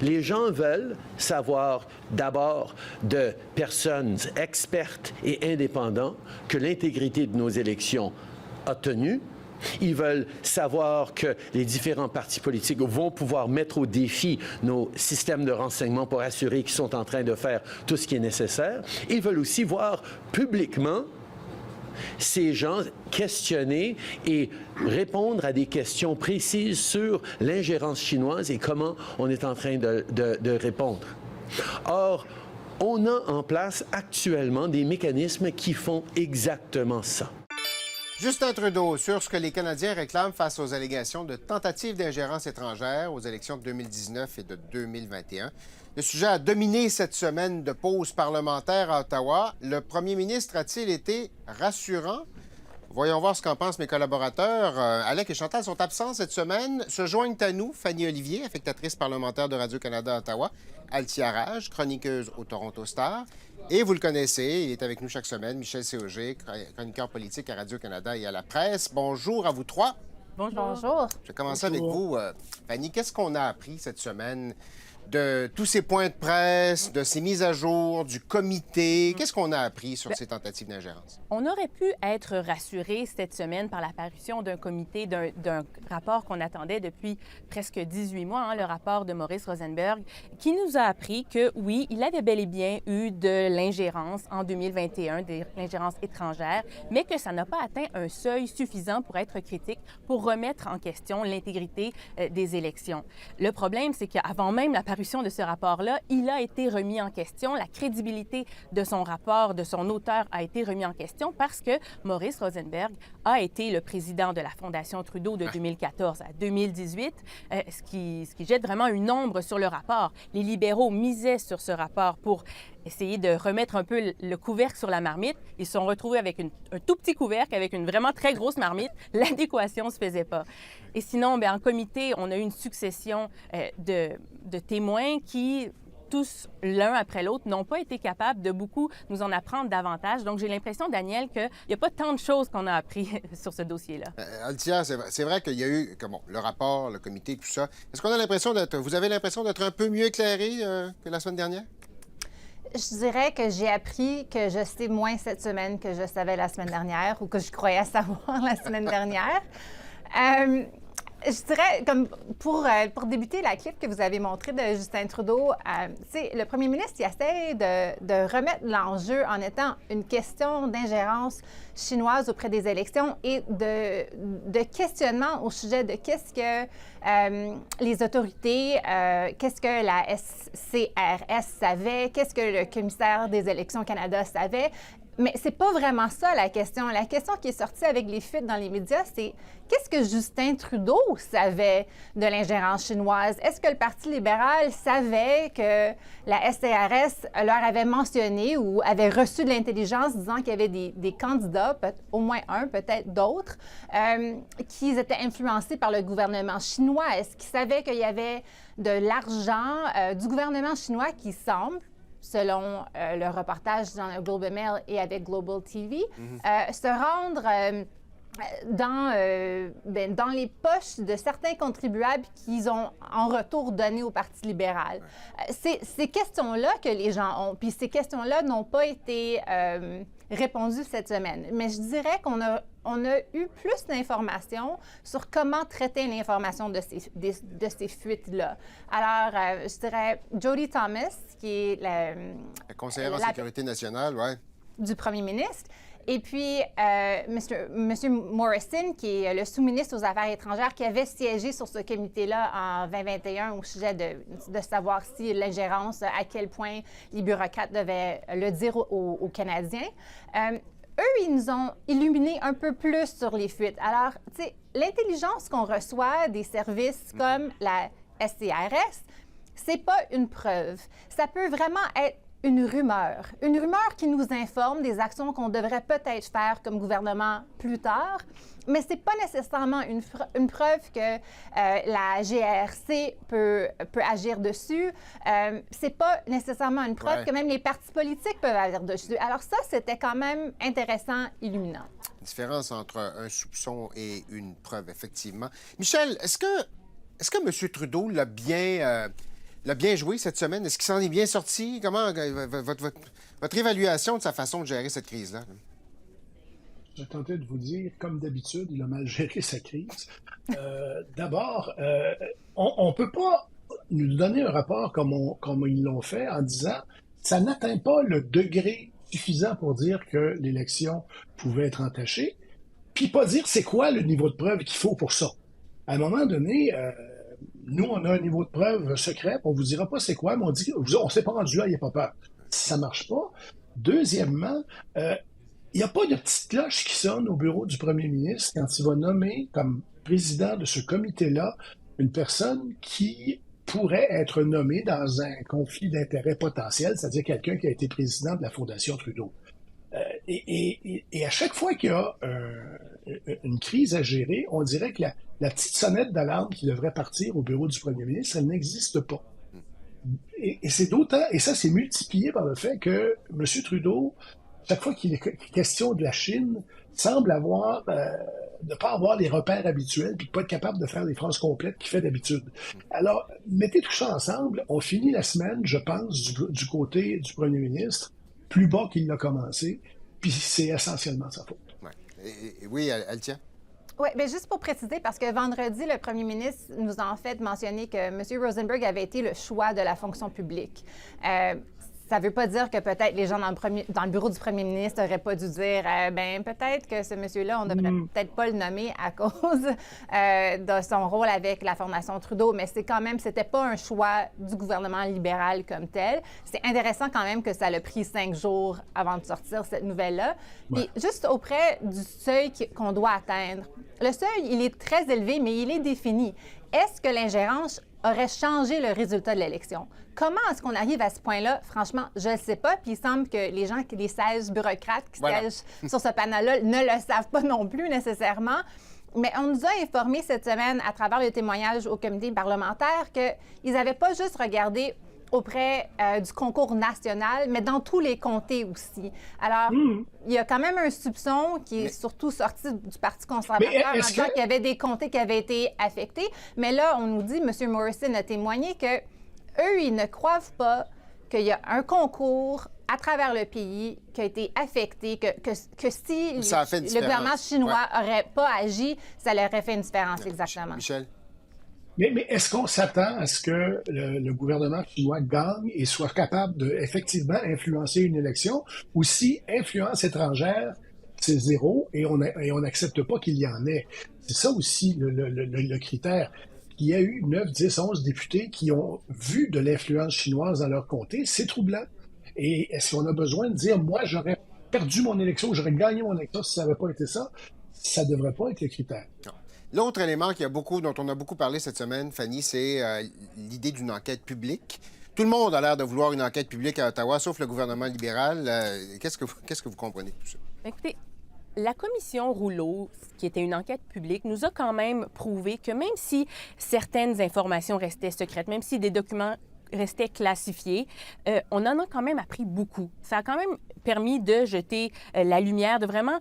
Les gens veulent savoir d'abord de personnes expertes et indépendantes que l'intégrité de nos élections a tenu. Ils veulent savoir que les différents partis politiques vont pouvoir mettre au défi nos systèmes de renseignement pour assurer qu'ils sont en train de faire tout ce qui est nécessaire. Ils veulent aussi voir publiquement ces gens questionner et répondre à des questions précises sur l'ingérence chinoise et comment on est en train de répondre. Or, on a en place actuellement des mécanismes qui font exactement ça. Justin Trudeau, sur ce que les Canadiens réclament face aux allégations de tentatives d'ingérence étrangère aux élections de 2019 et de 2021. Le sujet a dominé cette semaine de pause parlementaire à Ottawa. Le premier ministre a-t-il été rassurant? Voyons voir ce qu'en pensent mes collaborateurs. Alec et Chantal sont absents cette semaine. Se joignent à nous Fanny Olivier, affectatrice parlementaire de Radio-Canada à Ottawa, Althia Raj, chroniqueuse au Toronto Star. Et vous le connaissez, il est avec nous chaque semaine, Michel Séauger, chroniqueur politique à Radio-Canada et à la presse. Bonjour à vous trois. Bonjour. Bonjour. Je vais commencer avec vous. Fanny, qu'est-ce qu'on a appris cette semaine de tous ces points de presse, de ces mises à jour, du comité? Qu'est-ce qu'on a appris sur ces tentatives d'ingérence? On aurait pu être rassuré cette semaine par l'apparition d'un comité, d'un rapport qu'on attendait depuis presque 18 mois, le rapport de Maurice Rosenberg, qui nous a appris que, oui, il avait bel et bien eu de l'ingérence en 2021, de l'ingérence étrangère, mais que ça n'a pas atteint un seuil suffisant pour être critique, pour remettre en question l'intégrité des élections. Le problème, c'est qu'avant même l'apparition de ce rapport-là, il a été remis en question. La crédibilité de son rapport, de son auteur, a été remis en question parce que Maurice Rosenberg a été le président de la Fondation Trudeau de 2014 à 2018, ce qui jette vraiment une ombre sur le rapport. Les libéraux misaient sur ce rapport pour essayer de remettre un peu le couvercle sur la marmite. Ils se sont retrouvés avec un tout petit couvercle, avec une vraiment très grosse marmite. L'adéquation ne se faisait pas. Et sinon, bien, en comité, on a eu une succession de témoins qui, tous l'un après l'autre, n'ont pas été capables de beaucoup nous en apprendre davantage. Donc, j'ai l'impression, Daniel, qu'il n'y a pas tant de choses qu'on a appris sur ce dossier-là. Althia, c'est vrai qu'il y a eu le rapport, le comité, tout ça. Est-ce qu'on a l'impression vous avez l'impression d'être un peu mieux éclairé que la semaine dernière? Je dirais que j'ai appris que je sais moins cette semaine que je savais la semaine dernière ou que je croyais savoir la semaine dernière. Je dirais, comme pour débuter la clip que vous avez montrée de Justin Trudeau, le premier ministre il essaie de remettre l'enjeu en étant une question d'ingérence chinoise auprès des élections et de questionnement au sujet de qu'est-ce que les autorités, qu'est-ce que la SCRS savait, qu'est-ce que le commissaire des élections Canada savait. Mais c'est pas vraiment ça la question. La question qui est sortie avec les fuites dans les médias, c'est qu'est-ce que Justin Trudeau savait de l'ingérence chinoise? Est-ce que le Parti libéral savait que la SCRS leur avait mentionné ou avait reçu de l'intelligence disant qu'il y avait des candidats, au moins un, peut-être d'autres, qui étaient influencés par le gouvernement chinois? Est-ce qu'ils savaient qu'il y avait de l'argent du gouvernement chinois qui semble, selon le reportage dans le Globe and Mail et avec Global TV, se rendre dans les poches de certains contribuables qu'ils ont en retour donné au Parti libéral. C'est ces questions-là que les gens ont, puis ces questions-là n'ont pas été répondues cette semaine. Mais je dirais qu'on a eu plus d'informations sur comment traiter l'information de ces fuites-là. Alors, je dirais Jody Thomas, qui est la conseillère en sécurité nationale, oui, du premier ministre, et puis M. Morrison, qui est le sous-ministre aux Affaires étrangères, qui avait siégé sur ce comité-là en 2021 au sujet de savoir si l'ingérence, à quel point les bureaucrates devaient le dire aux Canadiens. Eux, ils nous ont illuminés un peu plus sur les fuites. Alors, tu sais, l'intelligence qu'on reçoit des services comme la SCRS, c'est pas une preuve. Ça peut vraiment être une rumeur qui nous informe des actions qu'on devrait peut-être faire comme gouvernement plus tard, mais c'est pas nécessairement une preuve que la GRC peut agir dessus. C'est pas nécessairement une preuve que même les partis politiques peuvent agir dessus. Alors ça, c'était quand même intéressant, illuminant. Différence entre un soupçon et une preuve, effectivement. Michel, est-ce que M. Trudeau l'a bien l'a bien joué cette semaine? Est-ce qu'il s'en est bien sorti? Comment votre évaluation de sa façon de gérer cette crise-là? Je tentais de vous dire, comme d'habitude, il a mal géré sa crise. D'abord, on ne peut pas nous donner un rapport comme ils l'ont fait en disant ça n'atteint pas le degré suffisant pour dire que l'élection pouvait être entachée, puis pas dire c'est quoi le niveau de preuve qu'il faut pour ça. À un moment donné, nous, on a un niveau de preuve secret, on vous dira pas c'est quoi, mais on dit on s'est pas rendu là, il n'y a pas peur. Si ça marche pas. Deuxièmement, il n'y a pas de petite cloche qui sonne au bureau du premier ministre quand il va nommer comme président de ce comité-là une personne qui pourrait être nommée dans un conflit d'intérêts potentiel, c'est-à-dire quelqu'un qui a été président de la Fondation Trudeau. Et à chaque fois qu'il y a une crise à gérer, on dirait que la petite sonnette d'alarme qui devrait partir au bureau du premier ministre, elle n'existe pas. Et c'est d'autant, et ça c'est multiplié par le fait que M. Trudeau, chaque fois qu'il est question de la Chine, semble avoir ne pas avoir les repères habituels puis pas être capable de faire les phrases complètes qu'il fait d'habitude. Alors, mettez tout ça ensemble, on finit la semaine, je pense, du côté du premier ministre, plus bas qu'il l'a commencé, puis c'est essentiellement sa faute. Ouais. Oui, Althia? Oui, bien juste pour préciser, parce que vendredi, le premier ministre nous a en fait mentionné que M. Rosenberg avait été le choix de la fonction publique. Ça ne veut pas dire que peut-être les gens dans le bureau du premier ministre n'auraient pas dû dire ben peut-être que ce monsieur-là, on ne devrait peut-être pas le nommer à cause de son rôle avec la Fondation Trudeau, mais c'est quand même, c'était pas un choix du gouvernement libéral comme tel. C'est intéressant quand même que ça l'a pris 5 jours avant de sortir cette nouvelle-là. Puis juste auprès du seuil qu'on doit atteindre, le seuil, il est très élevé, mais il est défini. Est-ce que l'ingérence aurait changé le résultat de l'élection? Comment est-ce qu'on arrive à ce point-là? Franchement, je ne sais pas. Puis il semble que les gens, les 16 bureaucrates qui siègent sur ce panel-là ne le savent pas non plus nécessairement. Mais on nous a informé cette semaine, à travers le témoignage au comité parlementaire, qu'ils n'avaient pas juste regardé auprès du concours national, mais dans tous les comtés aussi. Alors, il y a quand même un soupçon qui est surtout sorti du Parti conservateur en disant qu'il y avait des comtés qui avaient été affectés. Mais là, on nous dit, M. Morrison a témoigné que eux, ils ne croient pas qu'il y a un concours à travers le pays qui a été affecté, que si le gouvernement chinois n'aurait pas agi, ça leur aurait fait une différence, exactement. Michel? Mais est-ce qu'on s'attend à ce que le gouvernement chinois gagne et soit capable de effectivement influencer une élection, ou si influence étrangère, c'est zéro et on n'accepte pas qu'il y en ait? C'est ça aussi le critère. Il y a eu 9, 10, 11 députés qui ont vu de l'influence chinoise dans leur comté. C'est troublant. Et est-ce qu'on a besoin de dire, moi, j'aurais perdu mon élection, j'aurais gagné mon élection si ça n'avait pas été ça? Ça ne devrait pas être le critère. Non. L'autre élément dont on a beaucoup parlé cette semaine, Fanny, c'est l'idée d'une enquête publique. Tout le monde a l'air de vouloir une enquête publique à Ottawa, sauf le gouvernement libéral. Qu'est-ce que vous comprenez de tout ça? Écoutez, la commission Rouleau, qui était une enquête publique, nous a quand même prouvé que même si certaines informations restaient secrètes, même si des documents restaient classifiés, on en a quand même appris beaucoup. Ça a quand même permis de jeter la lumière, de vraiment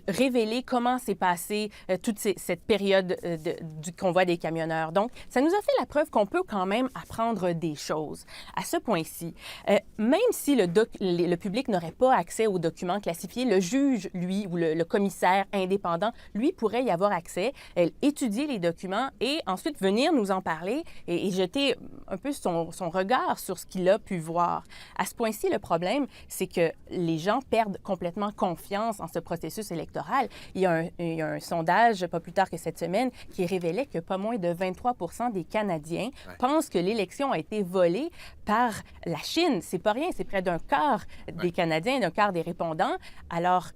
révéler comment s'est passée toute cette période du convoi des camionneurs. Donc, ça nous a fait la preuve qu'on peut quand même apprendre des choses. À ce point-ci, même si le public n'aurait pas accès aux documents classifiés, le juge, lui, ou le commissaire indépendant, lui, pourrait y avoir accès, étudier les documents et ensuite venir nous en parler et jeter un peu son regard sur ce qu'il a pu voir. À ce point-ci, le problème, c'est que les gens perdent complètement confiance en ce processus électoral. Il y a un sondage, pas plus tard que cette semaine, qui révélait que pas moins de 23 % des Canadiens pensent que l'élection a été volée par la Chine. C'est pas rien, c'est près d'un quart des Canadiens, d'un quart des répondants. Alors,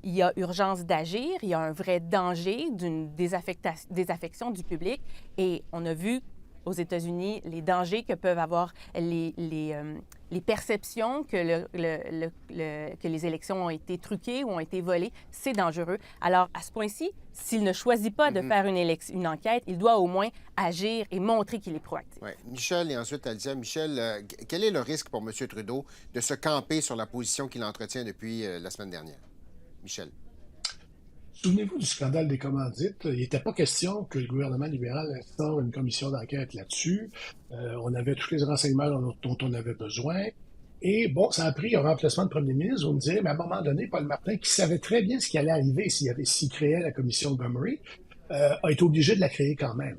il y a urgence d'agir, il y a un vrai danger d'une désaffection du public et on a vu aux États-Unis les dangers que peuvent avoir les perceptions que les élections ont été truquées ou ont été volées. C'est dangereux. Alors, à ce point-ci, s'il ne choisit pas de faire une enquête, il doit au moins agir et montrer qu'il est proactif. Ouais. Michel et ensuite Althia. Michel, quel est le risque pour M. Trudeau de se camper sur la position qu'il entretient depuis la semaine dernière? Michel. Souvenez-vous du scandale des commandites. Il n'était pas question que le gouvernement libéral instaure une commission d'enquête là-dessus. On avait tous les renseignements dont on avait besoin. Et bon, ça a pris un remplacement de premier ministre. On me disait, mais à un moment donné, Paul Martin, qui savait très bien ce qui allait arriver s'il créait la commission Gomery, a été obligé de la créer quand même.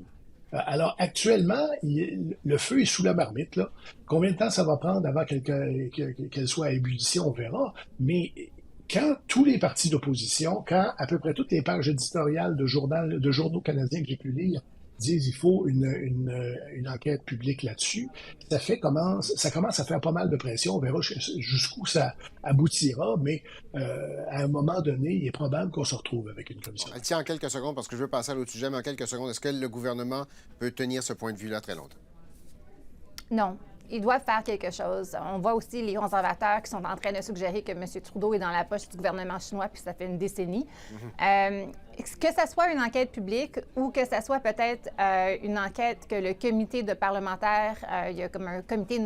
Alors, actuellement, le feu est sous la marmite, là. Combien de temps ça va prendre avant qu'elle soit à ébullition, on verra. Mais quand tous les partis d'opposition, quand à peu près toutes les pages éditoriales de journaux canadiens que j'ai pu lire disent qu'il faut une enquête publique là-dessus, ça commence à faire pas mal de pression. On verra jusqu'où ça aboutira, mais à un moment donné, il est probable qu'on se retrouve avec une commission. Elle tient en quelques secondes, parce que je veux passer à l'autre sujet, mais en quelques secondes, est-ce que le gouvernement peut tenir ce point de vue-là très longtemps? Non. Ils doivent faire quelque chose. On voit aussi les conservateurs qui sont en train de suggérer que M. Trudeau est dans la poche du gouvernement chinois, puis ça fait une décennie. Que ce soit une enquête publique ou que ce soit peut-être une enquête que le comité de parlementaires, il y a comme un comité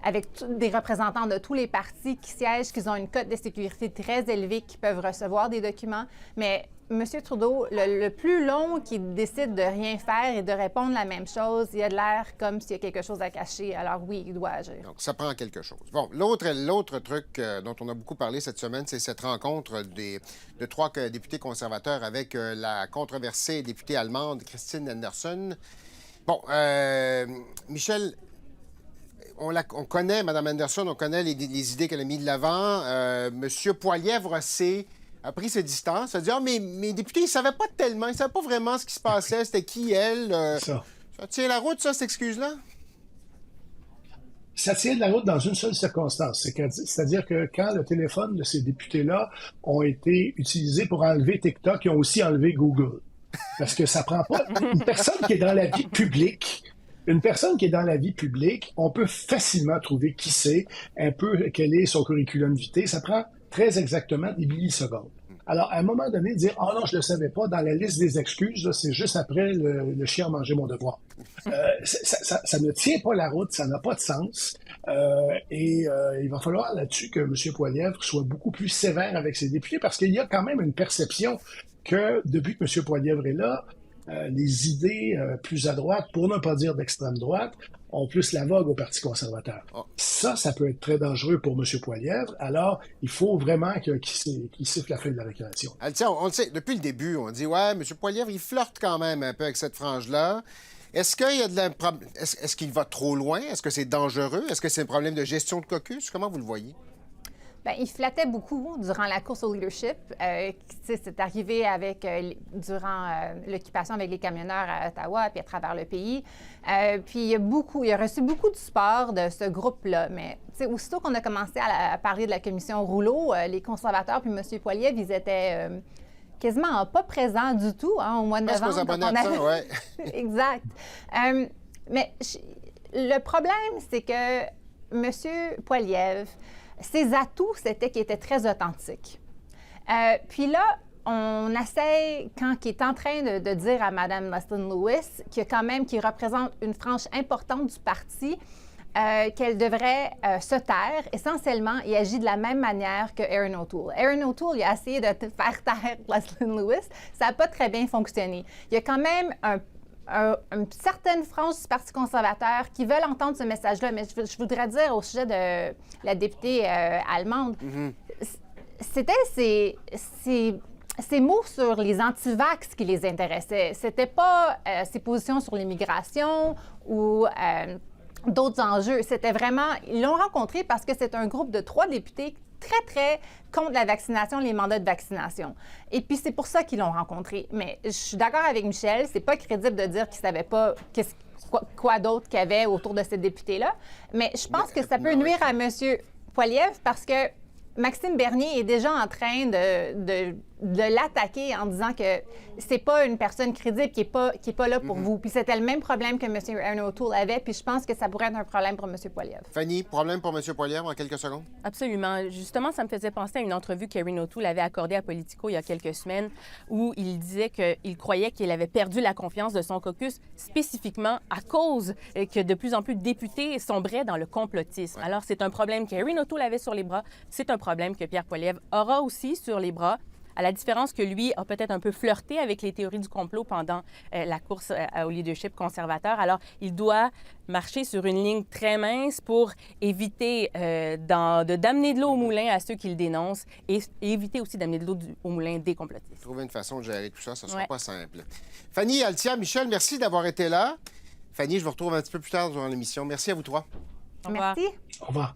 avec des représentants de tous les partis qui siègent, qui ont une cote de sécurité très élevée, qui peuvent recevoir des documents. Mais M. Trudeau, le plus long qu'il décide de rien faire et de répondre la même chose, il a de l'air comme s'il y a quelque chose à cacher. Alors oui, il doit agir. Donc, ça prend quelque chose. Bon, l'autre truc dont on a beaucoup parlé cette semaine, c'est cette rencontre de 3 députés conservateurs avec la controversée députée allemande Christine Anderson. Bon, Michel, on connaît Mme Anderson, on connaît les idées qu'elle a mises de l'avant. M. Poilievre a pris ses distances, a dit « Ah, mais mes députés, ils ne savaient pas tellement, ils ne savaient pas vraiment ce qui se passait, c'était qui, elle. Ça tient la route, ça, cette excuse-là? » Ça tient de la route dans une seule circonstance, c'est-à-dire que quand le téléphone de ces députés-là ont été utilisés pour enlever TikTok, ils ont aussi enlevé Google. Parce que ça prend pas... Une personne qui est dans la vie publique... on peut facilement trouver qui c'est, un peu quel est son curriculum vitae. Ça prend très exactement des millisecondes. Alors, à un moment donné, dire « Ah non, je ne le savais pas », dans la liste des excuses, là, c'est juste après le chien a mangé mon devoir. Ça ne tient pas la route, ça n'a pas de sens. Il va falloir là-dessus que M. Poilievre soit beaucoup plus sévère avec ses députés, parce qu'il y a quand même une perception que depuis que M. Poilievre est là, les idées plus à droite, pour ne pas dire d'extrême droite, ont plus la vogue au Parti conservateur. Ça peut être très dangereux pour M. Poilievre. Alors, il faut vraiment qu'il siffle la fin de la récréation. Tiens, on le sait, depuis le début, on dit « Ouais, M. Poilievre, il flirte quand même un peu avec cette frange-là. » Est-ce qu'il va trop loin? Est-ce que c'est dangereux? Est-ce que c'est un problème de gestion de caucus? Comment vous le voyez? Bien, il flattait beaucoup durant la course au leadership. C'est arrivé durant l'occupation avec les camionneurs à Ottawa puis à travers le pays. Puis il a reçu beaucoup de support de ce groupe-là. Mais aussitôt qu'on a commencé à parler de la commission Rouleau, les conservateurs puis M. Poilievre, ils étaient quasiment pas présents du tout au mois de novembre. Aux abonnés à ça, ouais. Exact. Mais le problème, c'est que M. Poilievre, ses atouts, c'était qu'il était très authentique. Puis là, on essaie, quand il est en train de dire à Mme Leslyn-Lewis qu'il représente une frange importante du parti, qu'elle devrait se taire. Essentiellement, il agit de la même manière que Erin O'Toole. Erin O'Toole, il a essayé de faire taire Leslyn-Lewis. Ça n'a pas très bien fonctionné. Il y a quand même une certaine frange du Parti conservateur qui veulent entendre ce message-là. Mais je voudrais dire au sujet de la députée allemande, c'était ces mots sur les anti-vax qui les intéressaient. C'était pas ses positions sur l'immigration ou d'autres enjeux. C'était vraiment... Ils l'ont rencontré parce que c'est un groupe de 3 députés très, très contre la vaccination, les mandats de vaccination. Et puis, c'est pour ça qu'ils l'ont rencontré. Mais je suis d'accord avec Michel, c'est pas crédible de dire qu'ils savaient pas quoi d'autre qu'il y avait autour de ces députés-là. Mais je pense que ça peut nuire à M. Poilievre parce que Maxime Bernier est déjà en train de l'attaquer en disant que c'est pas une personne crédible qui est pas là pour vous. Puis c'était le même problème que M. Erin O'Toole avait, puis je pense que ça pourrait être un problème pour M. Poilievre. Fanny, problème pour M. Poilievre en quelques secondes? Absolument. Justement, ça me faisait penser à une entrevue qu'Erin O'Toole avait accordée à Politico il y a quelques semaines où il disait qu'il croyait qu'il avait perdu la confiance de son caucus spécifiquement à cause que de plus en plus de députés sombraient dans le complotisme. Ouais. Alors, c'est un problème qu'Erin O'Toole avait sur les bras. C'est un problème que Pierre Poilievre aura aussi sur les bras. À la différence que lui a peut-être un peu flirté avec les théories du complot pendant la course au leadership conservateur. Alors, il doit marcher sur une ligne très mince pour éviter d'amener de l'eau au moulin à ceux qui le dénoncent et éviter aussi d'amener de l'eau au moulin des complotistes. Trouver une façon de gérer tout ça, ce ne sera Ouais. pas simple. Fanny, Altia, Michel, merci d'avoir été là. Fanny, je vous retrouve un petit peu plus tard durant l'émission. Merci à vous trois. Au revoir. Merci. Au revoir.